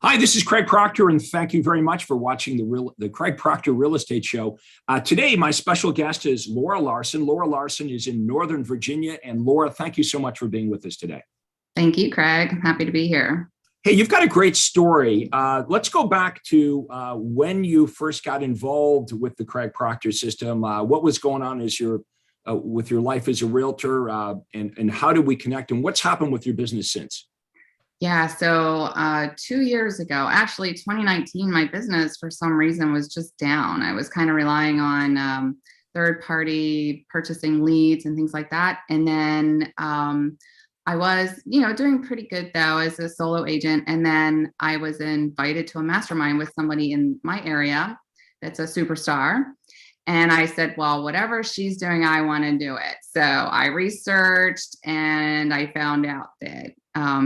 Hi, this is Craig Proctor, and thank you very much for watching the Craig Proctor Real Estate Show. Today, my special guest is Laura Larson. Laura Larson is in Northern Virginia. And Laura, thank you so much for being with us today. Thank you, Craig. I'm happy to be here. Hey, you've got a great story. Let's go back to when you first got involved with the Craig Proctor System. What was going on with your life as a realtor, and how did we connect? And what's happened with your business since? Yeah, so 2 years ago, actually 2019, my business for some reason was just down. I was kind of relying on third-party purchasing leads and things like that. And then I was, doing pretty good though as a solo agent. And then I was invited to a mastermind with somebody in my area that's a superstar. And I said, well, whatever she's doing, I want to do it. So I researched and I found out that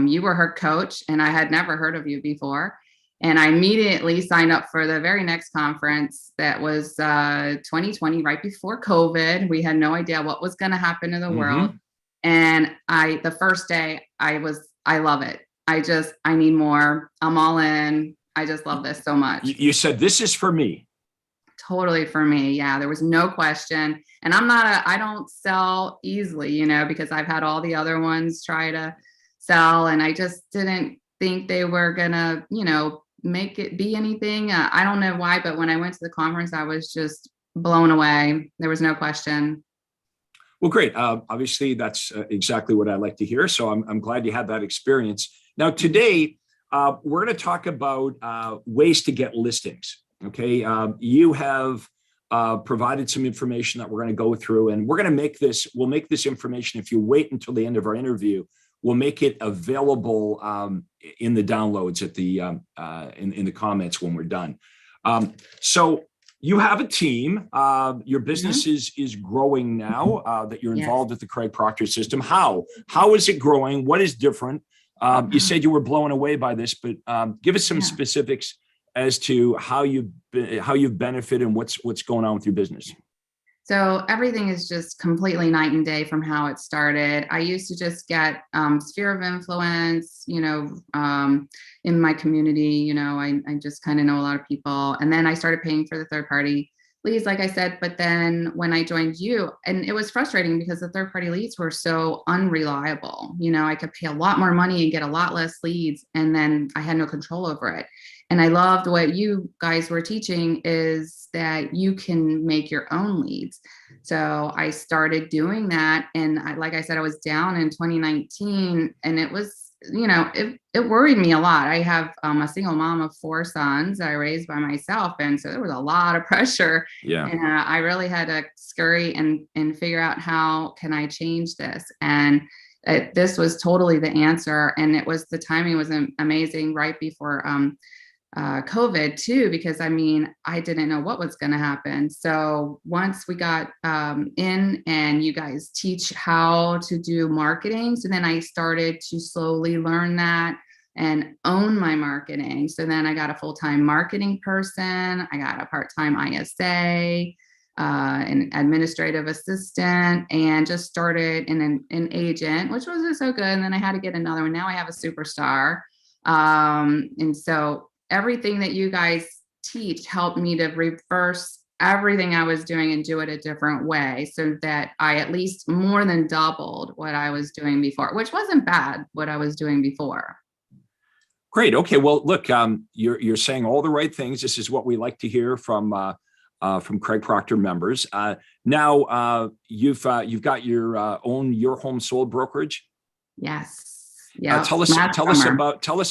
you were her coach, and I had never heard of you before. And I immediately signed up for the very next conference that was 2020, right before COVID. We had no idea what was going to happen in the world. And the first day I love it. I need more. I'm all in. I just love this so much. You said, this is for me. Totally for me. Yeah, there was no question. And I don't sell easily, because I've had all the other ones try to sell, and I just didn't think they were gonna, make it be anything. I don't know why, but when I went to the conference, I was just blown away. There was no question. Well, great. Obviously, that's exactly what I like to hear. So I'm glad you had that experience. Now, today, we're going to talk about ways to get listings. Okay. You have provided some information that we're going to go through, and we'll make this information, if you wait until the end of our interview, we'll make it available in the downloads at the in the comments when we're done. So you have a team. Your business is growing now that you're involved with the Craig Proctor System. How is it growing? What is different? You said you were blown away by this, but give us some specifics as to how you've benefited and what's going on with your business. So everything is just completely night and day from how it started. I used to just get sphere of influence, in my community. I just kind of know a lot of people. And then I started paying for the third party leads, like I said. But then when I joined you, and it was frustrating because the third party leads were so unreliable. I could pay a lot more money and get a lot less leads, and then I had no control over it. And I loved what you guys were teaching is that you can make your own leads. So I started doing that. And like I said, I was down in 2019, and it was, it worried me a lot. I have a single mom of 4 sons I raised by myself. And so there was a lot of pressure. Yeah. And I really had to scurry and figure out, how can I change this? And this was totally the answer. And the timing was amazing right before COVID too, because I didn't know what was going to happen. So once we got in, and you guys teach how to do marketing, so then I started to slowly learn that and own my marketing. So then I got a full-time marketing person. I got a part-time ISA, an administrative assistant, and just started in an agent, which wasn't so good. And then I had to get another one. Now I have a superstar. And so everything that you guys teach helped me to reverse everything I was doing and do it a different way, so that I at least more than doubled what I was doing before, which wasn't bad, what I was doing before. Great. Okay. Well, look, you're saying all the right things. This is what we like to hear from Craig Proctor members. Now you've got your own Your Home Sold brokerage. Yes. Yeah. Tell us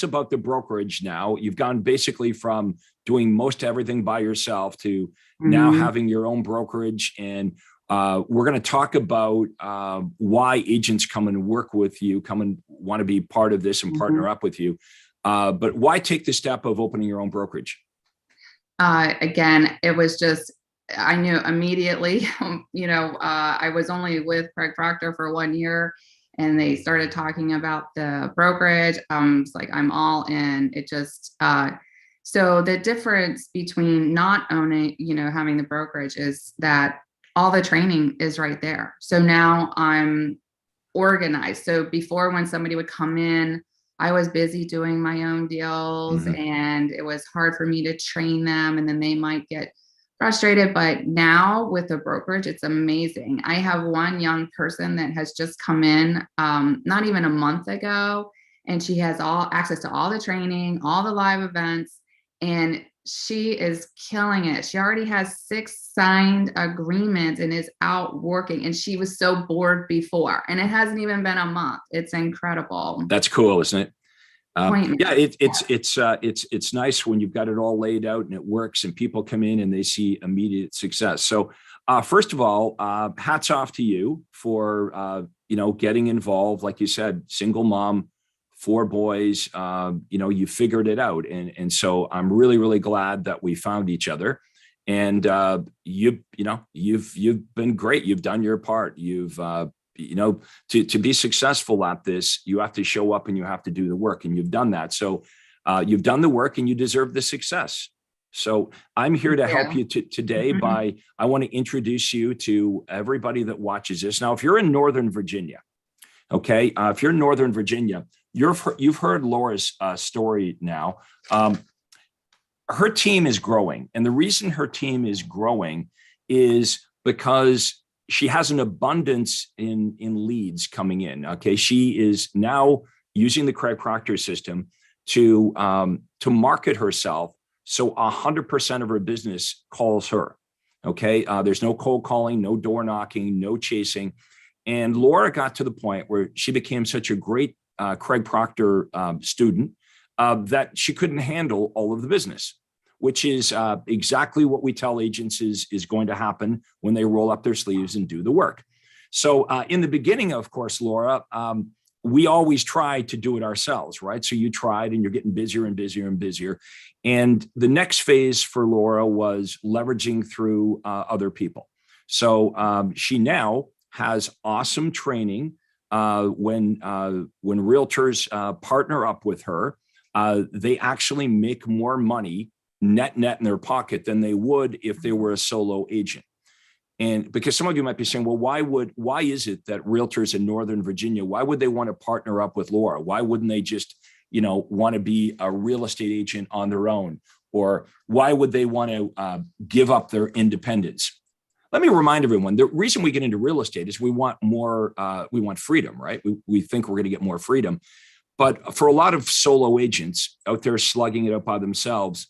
about the brokerage. Now you've gone basically from doing most everything by yourself to now having your own brokerage. And we're going to talk about why agents come and work with you, come and want to be part of this and partner up with you. But why take the step of opening your own brokerage? Again, it was just, I knew immediately, I was only with Craig Proctor for 1 year, and they started talking about the brokerage. It's like, I'm all in. It just, so the difference between not owning, having the brokerage is that all the training is right there. So now I'm organized. So before, when somebody would come in, I was busy doing my own deals, and it was hard for me to train them, and then they might get frustrated. But now with the brokerage, it's amazing. I have one young person that has just come in, not even a month ago, and she has all access to all the training, all the live events, and she is killing it. She already has 6 signed agreements and is out working. And she was so bored before, and it hasn't even been a month. It's incredible. That's cool, isn't it? Appointment. Yeah, it's nice when you've got it all laid out and it works, and people come in and they see immediate success. So, first of all, hats off to you for getting involved. Like you said, single mom, 4 boys. You figured it out, and so I'm really, really glad that we found each other. And you've been great. You've done your part. You've to be successful at this, you have to show up and you have to do the work, and you've done that. So you've done the work and you deserve the success. So I'm here to help you today I want to introduce you to everybody that watches this. Now, if you're in Northern Virginia, okay, if you're in Northern Virginia, you've heard Laura's story now. Her team is growing. And the reason her team is growing is because she has an abundance in leads coming in. Okay, she is now using the Craig Proctor system to market herself, so 100% of her business calls her. Okay, there's no cold calling, no door knocking, no chasing, and Laura got to the point where she became such a great Craig Proctor student that she couldn't handle all of the business, which is exactly what we tell agents is going to happen when they roll up their sleeves and do the work. So in the beginning, of course, Laura, we always try to do it ourselves, right? So you tried, and you're getting busier and busier and busier. And the next phase for Laura was leveraging through other people. So she now has awesome training. When realtors partner up with her, they actually make more money net in their pocket than they would if they were a solo agent. And because some of you might be saying, well, why is it that realtors in Northern Virginia, why would they want to partner up with Laura? Why wouldn't they just, want to be a real estate agent on their own? Or why would they want to give up their independence? Let me remind everyone, the reason we get into real estate is we want more, we want freedom, right? We think we're going to get more freedom. But for a lot of solo agents out there slugging it up by themselves,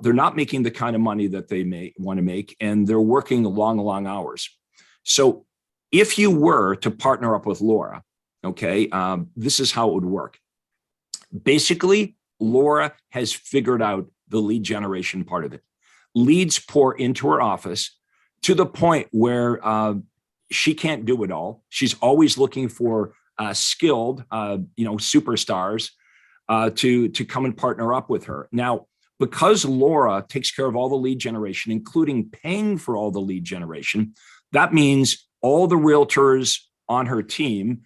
they're not making the kind of money that they may want to make, and they're working long hours. So if you were to partner up with Laura, okay, this is how it would work. Basically, Laura has figured out the lead generation part of it. Leads pour into her office to the point where she can't do it all. She's always looking for skilled, superstars to come and partner up with her. Now, because Laura takes care of all the lead generation, including paying for all the lead generation, that means all the realtors on her team,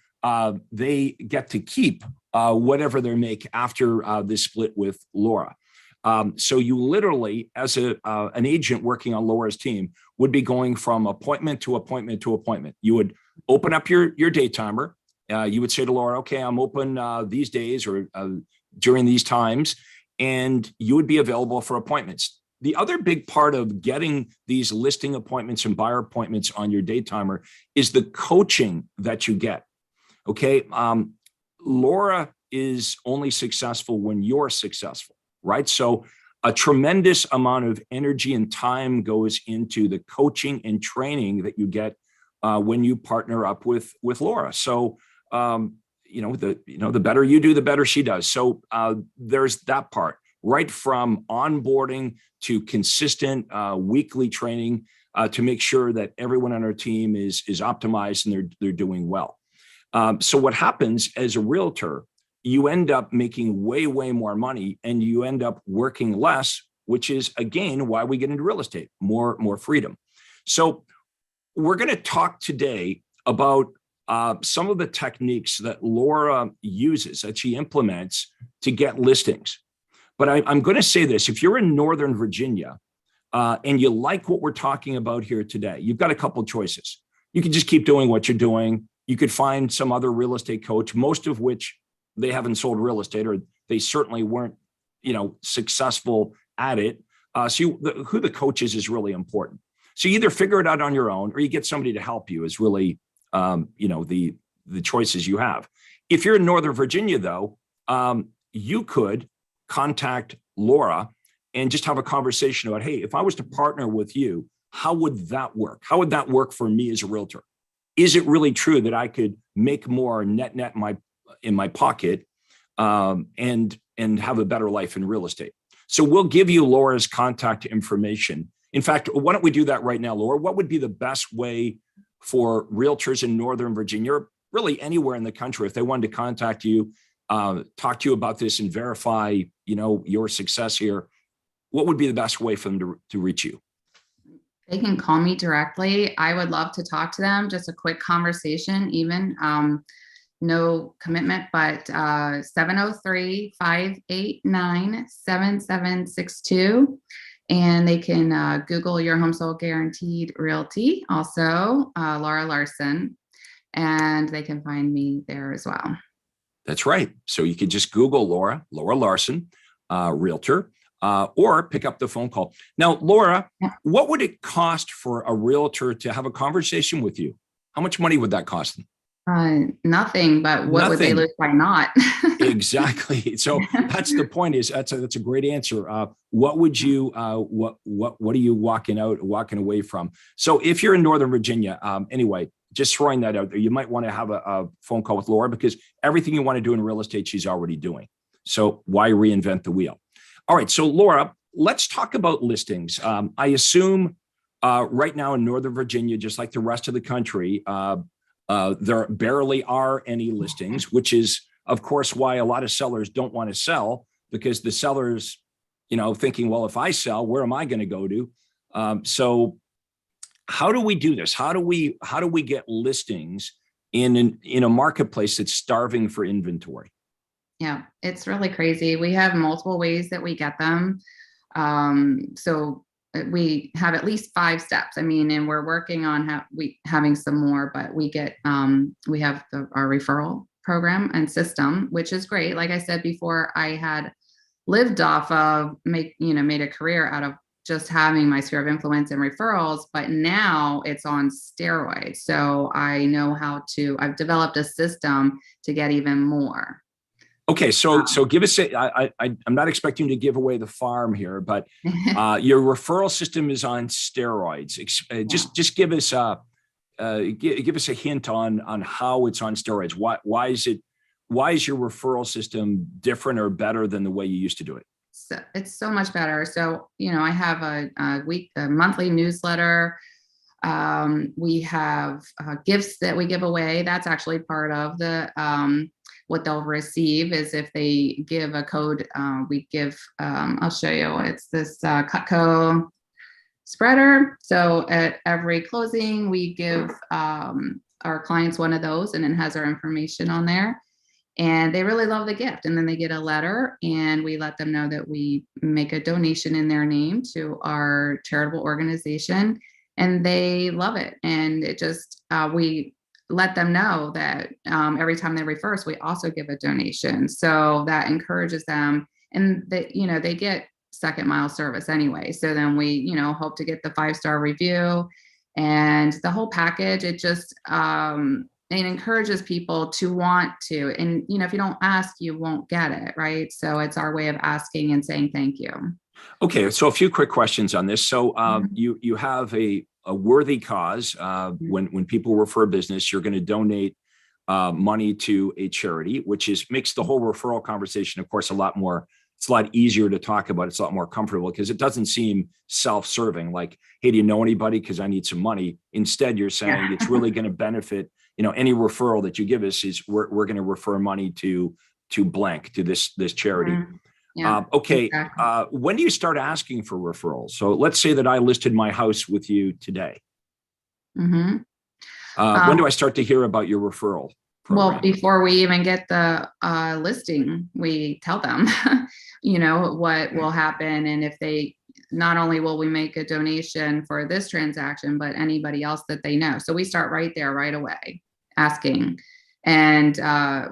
they get to keep whatever they make after this split with Laura. So you literally, as an agent working on Laura's team, would be going from appointment to appointment to appointment. You would open up your day timer. You would say to Laura, okay, I'm open these days or during these times, and you would be available for appointments. The other big part of getting these listing appointments and buyer appointments on your day timer is the coaching that you get. Okay. Laura is only successful when you're successful, right? So a tremendous amount of energy and time goes into the coaching and training that you get when you partner up with Laura. So, the better you do, the better she does. So there's that part, right from onboarding to consistent weekly training to make sure that everyone on our team is optimized and they're doing well. So what happens as a realtor, you end up making way more money, and you end up working less, which is again why we get into real estate, more freedom. So we're going to talk today about some of the techniques that Laura uses, that she implements to get listings. But I'm going to say this: if you're in Northern Virginia and you like what we're talking about here today, you've got a couple of choices. You can just keep doing what you're doing. You could find some other real estate coach, most of which they haven't sold real estate, or they certainly weren't, successful at it. So who the coach is really important. So you either figure it out on your own, or you get somebody to help you is really, the choices you have. If you're in Northern Virginia, though, you could contact Laura and just have a conversation about, hey, if I was to partner with you, how would that work? How would that work for me as a realtor? Is it really true that I could make more net in my pocket, and have a better life in real estate? So we'll give you Laura's contact information. In fact, why don't we do that right now, Laura? What would be the best way for realtors in Northern Virginia, or really anywhere in the country, if they wanted to contact you, talk to you about this and verify, your success here? What would be the best way for them to reach you? They can call me directly. I would love to talk to them, just a quick conversation, even. No commitment, but 703-589-7762. And they can Google Your Home Sold Guaranteed Realty, also Laura Larson, and they can find me there as well. That's right. So you could just Google Laura Larson, Realtor, or pick up the phone call. Now, Laura, what would it cost for a realtor to have a conversation with you? How much money would that cost them? Nothing, but what would they lose by not? Exactly. So that's the point. That's a great answer. What would you what are you walking away from? So if you're in Northern Virginia, anyway, just throwing that out there, you might want to have a phone call with Laura, because everything you want to do in real estate, she's already doing. So why reinvent the wheel? All right. So Laura, let's talk about listings. I assume right now in Northern Virginia, just like the rest of the country, there barely are any listings, which is, of course, why a lot of sellers don't want to sell, because the sellers, thinking, well, if I sell, where am I going to go to? So how do we do this? How do we get listings in a marketplace that's starving for inventory? Yeah, it's really crazy. We have multiple ways that we get them. So we have at least 5 steps. And we're working on having some more, but we have our referral program and system, which is great. Like I said before, I had lived off of made a career out of just having my sphere of influence and referrals, but now it's on steroids. So I know I've developed a system to get even more. Okay, so give us I'm not expecting to give away the farm here, but your referral system is on steroids. Just give us give us a hint on how it's on steroids. Why is your referral system different or better than the way you used to do it? So it's so much better. So I have a monthly newsletter. We have gifts that we give away. That's actually part of the what they'll receive is if they give a code, we give, I'll show you, it's this Cutco spreader. So at every closing, we give our clients one of those, and it has our information on there. And they really love the gift. And then they get a letter, and we let them know that we make a donation in their name to our charitable organization. And they love it. And it just, we let them know that every time they refer us, we also give a donation. So that encourages them, and that, they get second mile service anyway. So then we, hope to get the 5-star review and the whole package. It just, it encourages people to want to, and, if you don't ask, you won't get it. Right. So it's our way of asking and saying thank you. Okay. So a few quick questions on this. So you have a worthy cause. When people refer business, you're going to donate money to a charity, which makes the whole referral conversation, of course, it's a lot easier to talk about. It's a lot more comfortable, because it doesn't seem self-serving, like, hey, do you know anybody? Because I need some money. Instead, you're saying it's really going to benefit, any referral that you give us is we're going to refer money to blank, to this charity. Mm-hmm. Yeah, okay. exactly. When do you start asking for referrals? So let's say that I listed my house with you today. Mm-hmm. When do I start to hear about your referral program? Well, before we even get the listing, we tell them, what will happen. And if they, not only will we make a donation for this transaction, but anybody else that they know. So we start right there, right away, asking. And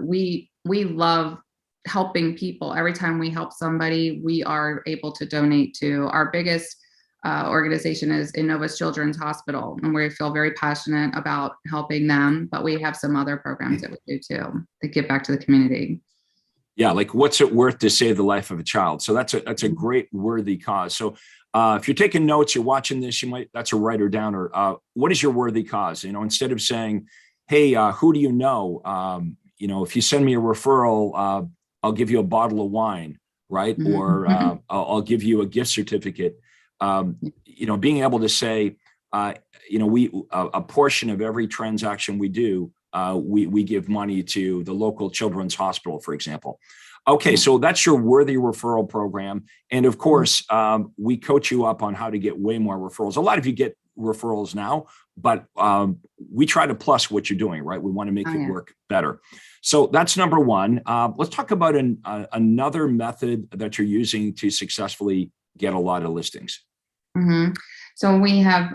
we we love helping people. Every time we help somebody, we are able to donate to our biggest organization is Innova's Children's Hospital, and we feel very passionate about helping them. But we have some other programs that we do too to give back to the community. Yeah, like what's it worth to save the life of a child? So that's a great worthy cause. So if you're taking notes, you're watching this, that's a writer downer. What is your worthy cause? Instead of saying, hey, who do you know? If you send me a referral, I'll give you a bottle of wine, right? Mm-hmm. Or I'll give you a gift certificate. Being able to say, a portion of every transaction we do, we give money to the local children's hospital, for example. Okay, so that's your worthy referral program. And of course, we coach you up on how to get way more referrals. A lot of you get referrals now, but we try to plus what you're doing, right? We want to make it work better. So that's number one. Let's talk about another method that you're using to successfully get a lot of listings. Mm-hmm. So we have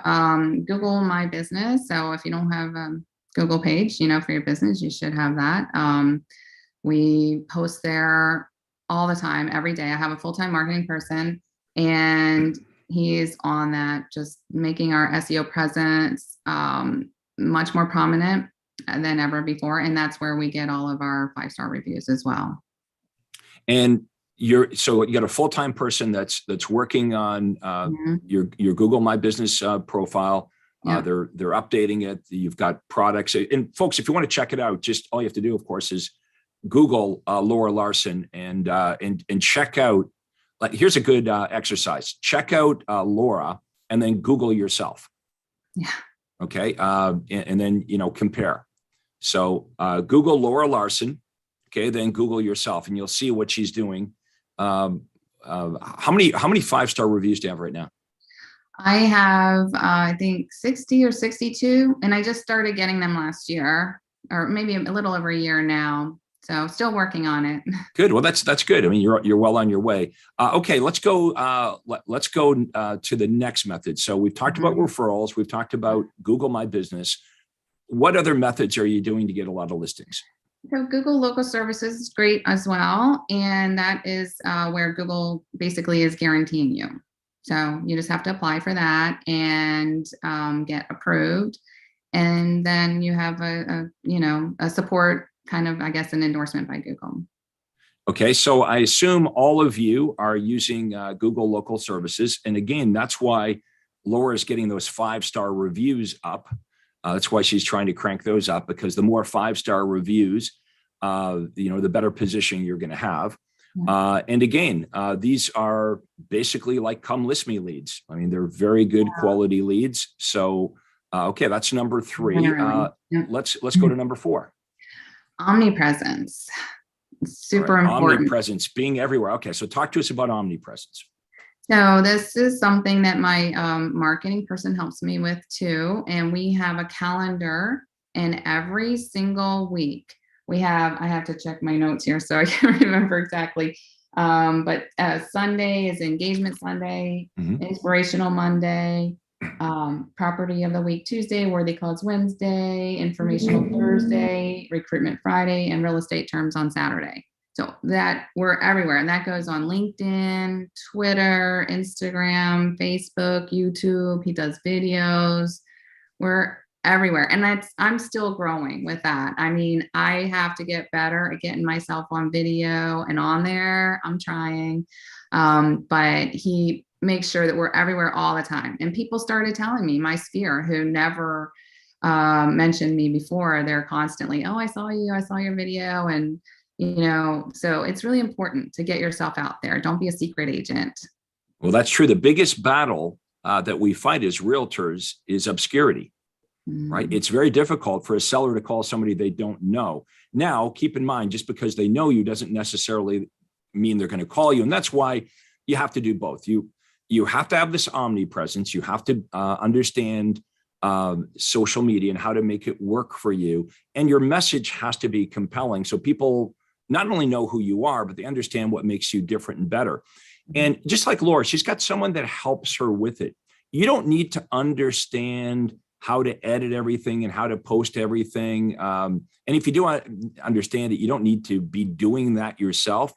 Google My Business. So if you don't have a Google page, for your business, you should have that. We post there all the time, every day. I have a full-time marketing person, and he is on that, just making our SEO presence much more prominent than ever before. And that's where we get all of our 5-star reviews as well. And you got a full-time person that's working on your Google My Business profile. Yeah. They're updating it. You've got products. And folks, if you want to check it out, just all you have to do, of course, is Google Laura Larson and check out. Here's a good exercise. Check out Laura and then Google yourself. Yeah. Okay. And then compare. So Google Laura Larson. Okay. Then Google yourself, and you'll see what she's doing. How many 5-star reviews do you have right now? I have, I think 60 or 62, and I just started getting them last year, or maybe a little over a year now. So still working on it. Good. Well, that's good. I mean, you're well on your way. Okay, let's go. Let's go to the next method. So we've talked about referrals. We've talked about Google My Business. What other methods are you doing to get a lot of listings? So Google Local Services is great as well, and that is where Google basically is guaranteeing you. So you just have to apply for that and get approved, and then you have a support kind of, I guess, an endorsement by Google. Okay, so I assume all of you are using Google Local Services, and again, that's why Laura is getting those 5-star reviews up. That's why she's trying to crank those up, because the more 5-star reviews, the better position you're going to have. And again, these are basically like come list me leads. I mean, they're very good quality leads. So, okay, that's number 3. Let's go to number 4. Omnipresence. Super important. Omnipresence, being everywhere. Okay, so talk to us about omnipresence. So this is something that my marketing person helps me with too. And we have a calendar, and every single week I have to check my notes here so I can remember exactly. But Sunday is Engagement Sunday, Inspirational Monday, Property of the Week Tuesday, Worthy Calls Wednesday, Informational Thursday, Recruitment Friday, and Real Estate Terms on Saturday. So that we're everywhere, and that goes on LinkedIn, Twitter, Instagram, Facebook, YouTube. He does videos. We're everywhere. And I'm still growing with that. I mean, I have to get better at getting myself on video and on there. I'm trying. But he makes sure that we're everywhere all the time. And people started telling me, my sphere, who never mentioned me before, they're constantly, oh, I saw your video. And, so it's really important to get yourself out there. Don't be a secret agent. Well, that's true. The biggest battle that we fight as realtors is obscurity. Right? It's very difficult for a seller to call somebody they don't know. Now, keep in mind, just because they know you doesn't necessarily mean they're going to call you. And that's why you have to do both. You have to have this omnipresence. You have to understand social media and how to make it work for you. And your message has to be compelling. So people not only know who you are, but they understand what makes you different and better. And just like Laura, she's got someone that helps her with it. You don't need to understand how to edit everything and how to post everything. And if you do understand it, you don't need to be doing that yourself.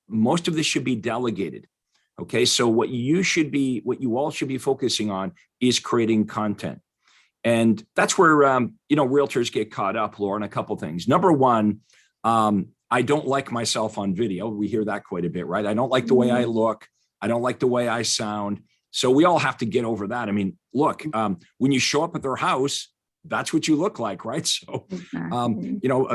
Most of this should be delegated. Okay, so what you all should be focusing on is creating content. And that's where, realtors get caught up, Laura, in a couple things. Number one, I don't like myself on video. We hear that quite a bit, right? I don't like the way I look. I don't like the way I sound. So we all have to get over that. I mean, look, when you show up at their house, that's what you look like, right? So,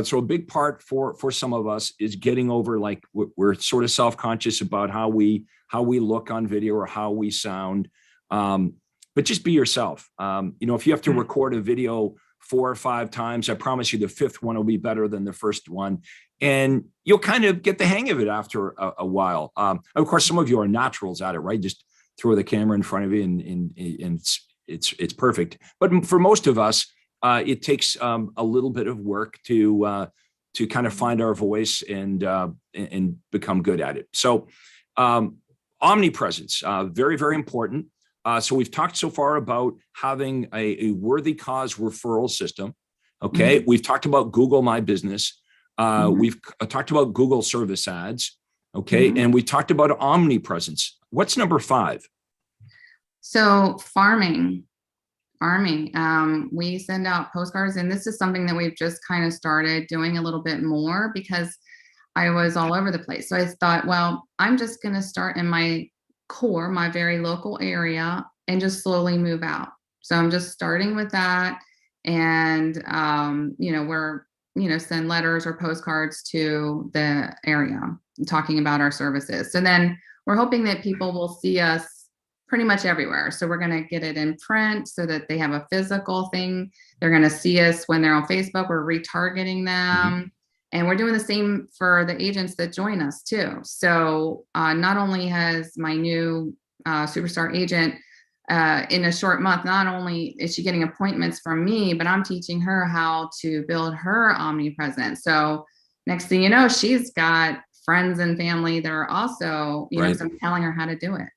so a big part for some of us is getting over, like, we're sort of self-conscious about how we look on video or how we sound. But just be yourself. If you have to record a video 4 or 5 times, I promise you the 5th one will be better than the first one. And you'll kind of get the hang of it after a while. Of course, some of you are naturals at it, right? Just throw the camera in front of you and it's perfect. But for most of us, it takes a little bit of work to kind of find our voice and become good at it. So omnipresence, very, very important. So we've talked so far about having a worthy cause referral system. Okay. We've talked about Google My Business. We've talked about Google service ads. Okay. And we talked about omnipresence. What's number 5? So farming. We send out postcards, and this is something that we've just kind of started doing a little bit more because I was all over the place. So I thought, well, I'm just going to start in my core, my very local area, and just slowly move out. So I'm just starting with that. And, we're, send letters or postcards to the area talking about our services. So then we're hoping that people will see us pretty much everywhere. So we're going to get it in print so that they have a physical thing. They're going to see us when they're on Facebook. We're retargeting them. And we're doing the same for the agents that join us too. So not only has my new superstar agent in a short month, not only is she getting appointments from me, but I'm teaching her how to build her omnipresence. So next thing you know, she's got friends and family that are also, so I'm telling her how to do it.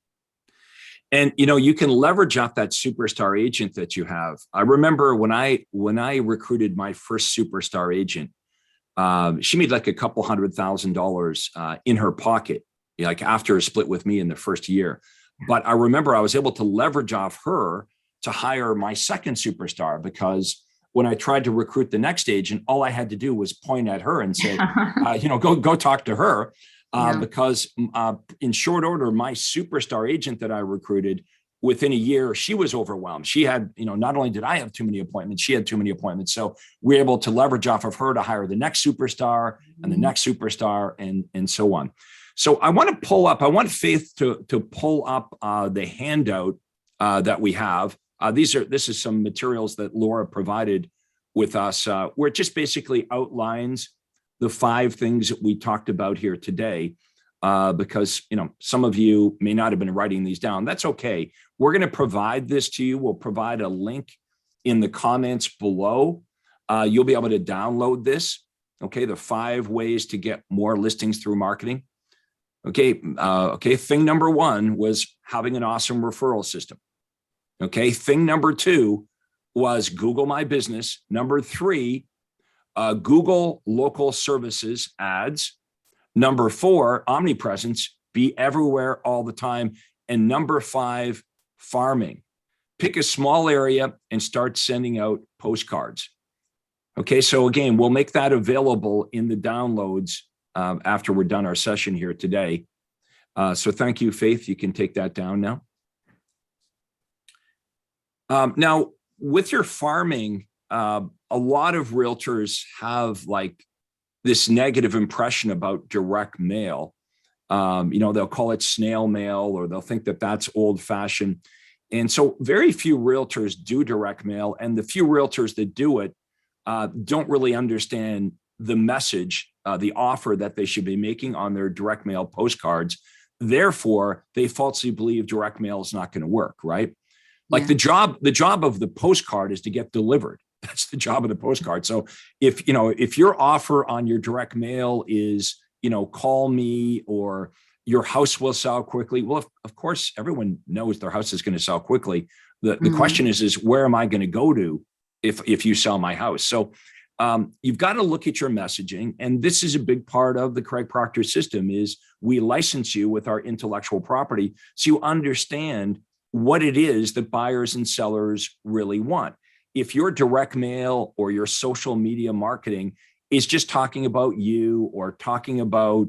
And, you can leverage off that superstar agent that you have. I remember when I recruited my first superstar agent, she made like a couple $100,000 in her pocket, like after a split with me in the first year. But I remember I was able to leverage off her to hire my second superstar, because when I tried to recruit the next agent, all I had to do was point at her and say, go talk to her. Because in short order, my superstar agent that I recruited, within a year, she was overwhelmed. She had, not only did I have too many appointments, she had too many appointments. So we're able to leverage off of her to hire the next superstar and the next superstar and so on. So I want Faith to pull up the handout that we have. This is some materials that Laura provided with us, where it just basically outlines the 5 things that we talked about here today. Because, some of you may not have been writing these down. That's okay. We're going to provide this to you. We'll provide a link in the comments below. You'll be able to download this. Okay. The 5 ways to get more listings through marketing. Okay. Thing number 1 was having an awesome referral system. Okay. Thing number 2 was Google My Business. Number 3, Google local services ads. Number 4, omnipresence, be everywhere all the time. And number 5, farming. Pick a small area and start sending out postcards. Okay, so again, we'll make that available in the downloads after we're done our session here today. So thank you, Faith. You can take that down now. Now, with your farming, a lot of realtors have like this negative impression about direct mail. They'll call it snail mail, or they'll think that that's old fashioned. And so very few realtors do direct mail, and the few realtors that do it don't really understand the message, the offer that they should be making on their direct mail postcards. Therefore, they falsely believe direct mail is not going to work, right? Like the job of the postcard is to get delivered. That's the job of the postcard. So if your offer on your direct mail is, call me, or your house will sell quickly. Well, of course, everyone knows their house is going to sell quickly. The question is where am I going to go to if you sell my house? So you've got to look at your messaging. And this is a big part of the Craig Proctor system is we license you with our intellectual property so you understand what it is that buyers and sellers really want. If your direct mail or your social media marketing is just talking about you or talking about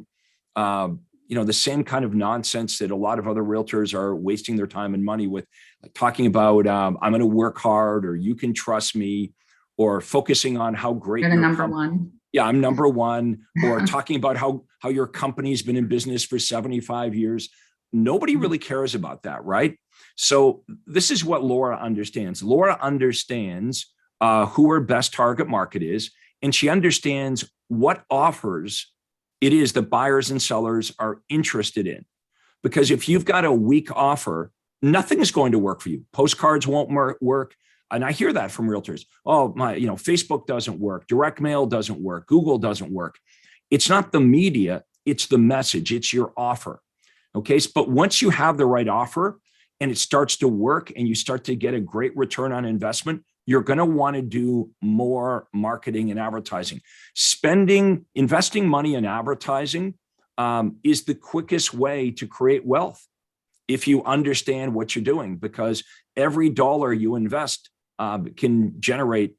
the same kind of nonsense that a lot of other realtors are wasting their time and money with, like talking about I'm going to work hard or you can trust me, or focusing on how great you're the number one. Yeah, I'm number one, or talking about how your company's been in business for 75 years. Nobody really cares about that, right? So this is what Laura understands. Laura understands who her best target market is, and she understands what offers it is that buyers and sellers are interested in. Because if you've got a weak offer, nothing is going to work for you. Postcards won't work. And I hear that from realtors. Oh, Facebook doesn't work. Direct mail doesn't work. Google doesn't work. It's not the media. It's the message. It's your offer. Okay. But once you have the right offer and it starts to work and you start to get a great return on investment, you're going to want to do more marketing and advertising. Investing money in advertising is the quickest way to create wealth if you understand what you're doing, because every dollar you invest can generate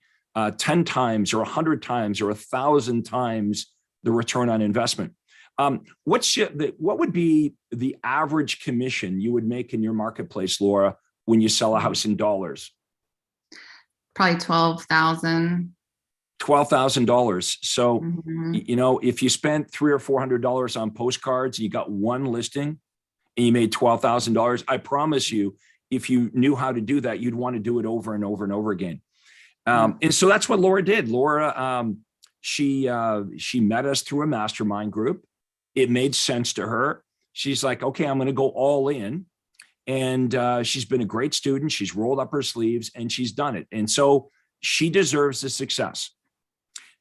10 times or 100 times or 1,000 times the return on investment. What would be the average commission you would make in your marketplace, Laura, when you sell a house in dollars? Probably $12,000. $12,000. So, if you spent $300 or $400 on postcards, you got one listing and you made $12,000, I promise you, if you knew how to do that, you'd want to do it over and over and over again. And so that's what Laura did. Laura, she met us through a mastermind group. It made sense to her. She's like, okay, I'm going to go all in. And she's been a great student. She's rolled up her sleeves and she's done it. And so she deserves the success.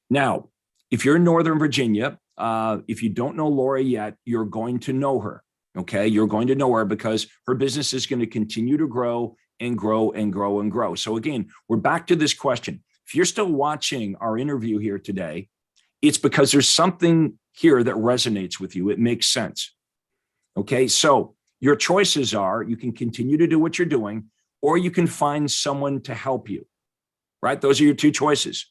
Now, if you're in Northern Virginia, if you don't know Laura yet, you're going to know her. Okay, you're going to know her because her business is going to continue to grow and grow and grow and grow. So again, we're back to this question. If you're still watching our interview here today, it's because there's something here that resonates with you. It makes sense. Okay, so your choices are you can continue to do what you're doing, or you can find someone to help you, right? Those are your two choices.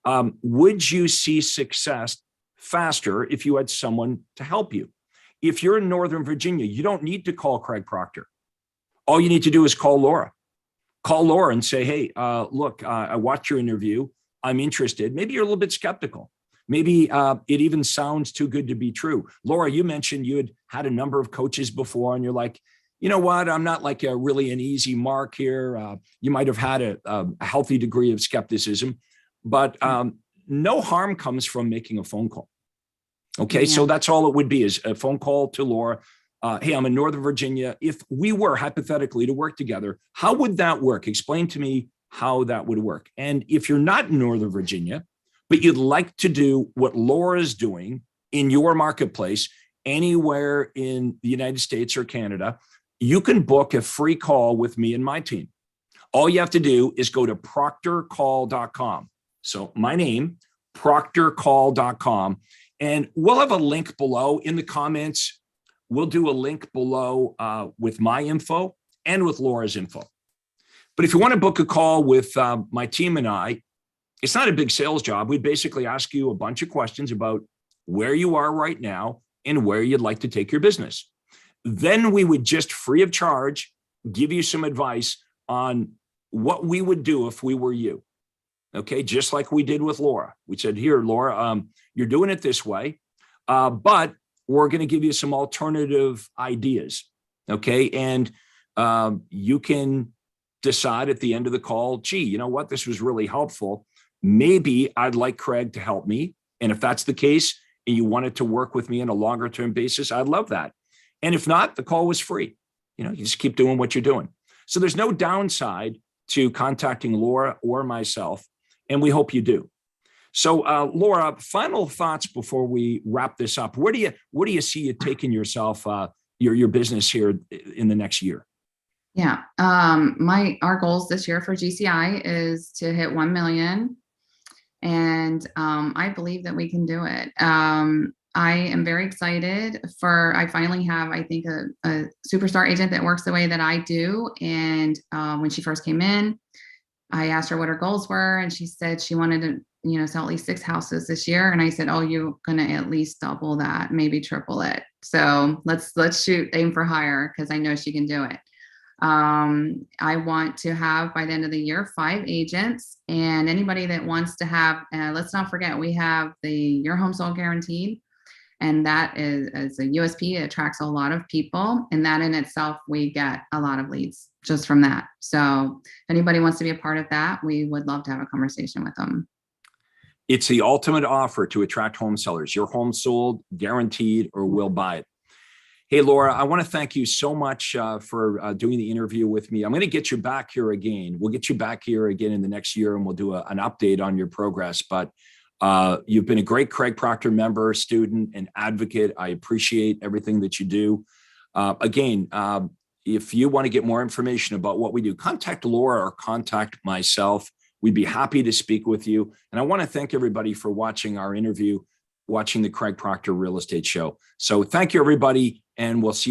Would you see success faster if you had someone to help you? If you're in Northern Virginia, you don't need to call Craig Proctor. All you need to do is call Laura. Call Laura and say, hey, look, I watched your interview. I'm interested. Maybe you're a little bit skeptical. Maybe it even sounds too good to be true. Laura, you mentioned you had a number of coaches before, and you're like, you know what? I'm not like really an easy mark here. You might have had a healthy degree of skepticism, but no harm comes from making a phone call. Okay, so that's all it would be, is a phone call to Laura. Hey, I'm in Northern Virginia. If we were hypothetically to work together, how would that work? Explain to me how that would work. And if you're not in Northern Virginia, but you'd like to do what Laura's doing in your marketplace anywhere in the United States or Canada, you can book a free call with me and my team. All you have to do is go to proctorcall.com. So my name, proctorcall.com. And we'll have a link below in the comments. We'll do a link below with my info and with Laura's info. But if you want to book a call with my team and I, it's not a big sales job. We basically ask you a bunch of questions about where you are right now and where you'd like to take your business. Then we would just free of charge give you some advice on what we would do if we were you. Okay, just like we did with Laura. We said, here, Laura, you're doing it this way, but we're going to give you some alternative ideas. Okay, and you can decide at the end of the call, gee, you know what, this was really helpful. Maybe I'd like Craig to help me. And if that's the case, and you wanted to work with me on a longer term basis, I'd love that. And if not, the call was free. You just keep doing what you're doing. So there's no downside to contacting Laura or myself. And we hope you do. So, Laura, final thoughts before we wrap this up. Where do you see you taking yourself, your business here in the next year? Yeah. Our goals this year for GCI is to hit 1 million. And I believe that we can do it. I am very excited I finally have, I think, a superstar agent that works the way that I do. And when she first came in, I asked her what her goals were, and she said she wanted to, sell at least 6 houses this year. And I said, "Oh, you're gonna at least double that, maybe triple it. So let's aim for higher, because I know she can do it." I want to have by the end of the year 5 agents, and anybody that wants to have. Let's not forget, we have the Your Home Sold Guaranteed, and that is a USP. It attracts a lot of people, and that in itself, we get a lot of leads just from that. So if anybody wants to be a part of that, we would love to have a conversation with them. It's the ultimate offer to attract home sellers. Your home sold, guaranteed, or we'll buy it. Hey, Laura, I want to thank you so much for doing the interview with me. I'm going to get you back here again. We'll get you back here again in the next year, and we'll do an update on your progress. But you've been a great Craig Proctor member, student, and advocate. I appreciate everything that you do. Again, if you want to get more information about what we do, contact Laura or contact myself. We'd be happy to speak with you. And I want to thank everybody for watching our interview, watching the Craig Proctor Real Estate Show. So thank you, everybody, and we'll see you